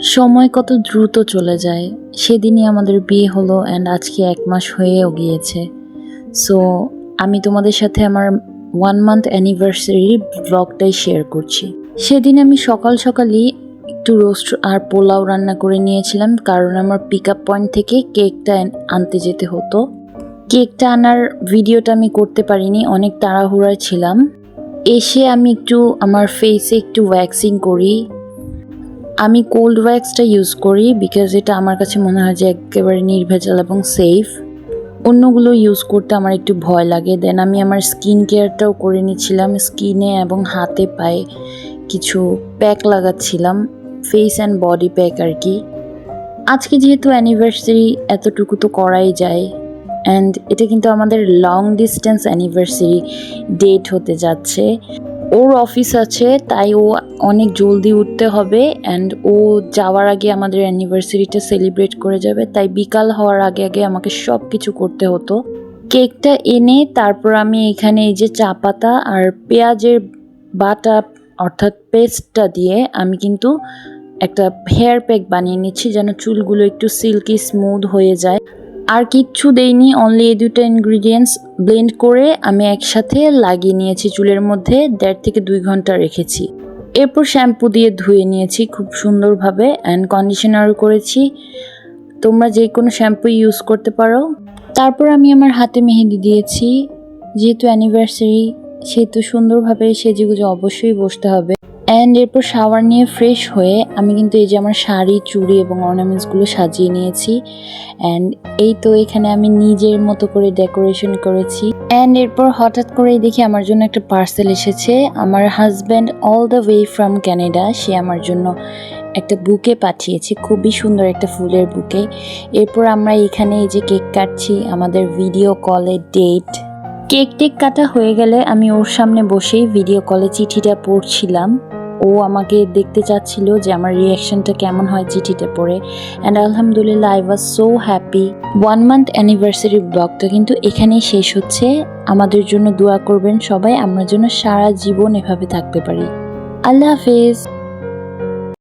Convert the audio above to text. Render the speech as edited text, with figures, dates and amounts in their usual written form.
সময় কত দ্রুত চলে যায়। সেদিনই আমাদের বিয়ে হলো অ্যান্ড আজকে 1 মাস হয়েও গিয়েছে। সো আমি তোমাদের সাথে আমার 1 মান্থ অ্যানিভার্সারি ব্লগটাই শেয়ার করছি। সেদিন আমি সকালই একটু রোস্ট আর পোলাও রান্না করে নিয়েছিলাম, কারণ আমার পিক আপ পয়েন্ট থেকে কেকটা আনতে যেতে হতো। কেকটা আনার ভিডিওটা আমি করতে পারিনি, অনেক তাড়াহুড়ায় ছিলাম। এসে আমি একটু আমার ফেসে একটু ওয়্যাক্সিং করি। আমি কোল্ড ওয়্যাক্সটা ইউজ করি বিকজ এটা আমার কাছে মনে হয় যে একেবারে নির্ভেজাল এবং সেফ। অন্যগুলো ইউজ করতে আমার একটু ভয় লাগে। দেন আমি আমার স্কিন কেয়ারটাও করে নিচ্ছিলাম, স্কিনে এবং হাতে পায়ে কিছু প্যাক লাগাচ্ছিলাম, ফেস অ্যান্ড বডি প্যাক আর কি। আজকে যেহেতু অ্যানিভার্সারি, এতটুকু তো করাই যায়। অ্যান্ড এটা কিন্তু আমাদের লং ডিস্টেন্স অ্যানিভার্সারি ডেট হতে যাচ্ছে। ওর অফিস আছে, তাই ও অনেক জলদি উঠতে হবে অ্যান্ড ও যাওয়ার আগে আমাদের অ্যানিভার্সারিটা সেলিব্রেট করে যাবে। তাই বিকাল হওয়ার আগে আমাকে সব কিছু করতে হতো। কেকটা এনে তারপর আমি এখানে এই যে চা পাতা আর পেঁয়াজের বাটা অর্থাৎ পেস্টটা দিয়ে আমি কিন্তু একটা হেয়ার প্যাক বানিয়ে নিচ্ছি, যেন চুলগুলো একটু সিল্কি স্মুথ হয়ে যায়। আর কিচ্ছু দেইনি, অনলি এই দুটো ইনগ্রিডিয়েন্টস ব্লেন্ড করে আমি একসাথে লাগিয়ে নিয়েছি চুলের মধ্যে। 1.5 থেকে 2 ঘন্টা রেখেছি। এরপর শ্যাম্পু দিয়ে ধুয়ে নিয়েছি খুব সুন্দরভাবে অ্যান্ড কন্ডিশনারও করেছি। তোমরা যে কোনো শ্যাম্পু ইউজ করতে পারো। তারপর আমি আমার হাতে মেহেদি দিয়েছি। যেহেতু অ্যানিভার্সারি, সেহেতু সুন্দরভাবে সেজেগুজে অবশ্যই বসতে হবে। অ্যান্ড এরপর শাওয়ার নিয়ে ফ্রেশ হয়ে আমি কিন্তু এই যে আমার শাড়ি, চুড়ি এবং অর্নামেন্টসগুলো সাজিয়ে নিয়েছি। অ্যান্ড এই তো এখানে আমি নিজের মতো করে ডেকোরেশন করেছি। অ্যান্ড এরপর হঠাৎ করেই দেখি আমার জন্য একটা পার্সেল এসেছে। আমার husband all the way from Canada, সে আমার জন্য একটা বুকে পাঠিয়েছে, খুবই সুন্দর একটা ফুলের বুকে। এরপর আমরা এখানে এই যে কেক কাটছি, আমাদের ভিডিও কলে ডেট। কেক কাটা হয়ে গেলে আমি ওর সামনে বসেই ভিডিও কলে চিঠিটা পড়ছিলাম। ও আমাকে দেখতে চাচ্ছিল যে আমার রিয়াকশনটা কেমন হয় চিঠিটা পড়ে। অ্যান্ড আলহামদুলিল্লাহ, I was so happy. 1 month anniversary ব্লগটা কিন্তু এখানেই শেষ হচ্ছে। আমাদের জন্য দোয়া করবেন সবাই, আমরা যেন সারা জীবন এভাবে থাকতে পারি। আল্লাহ হাফেজ।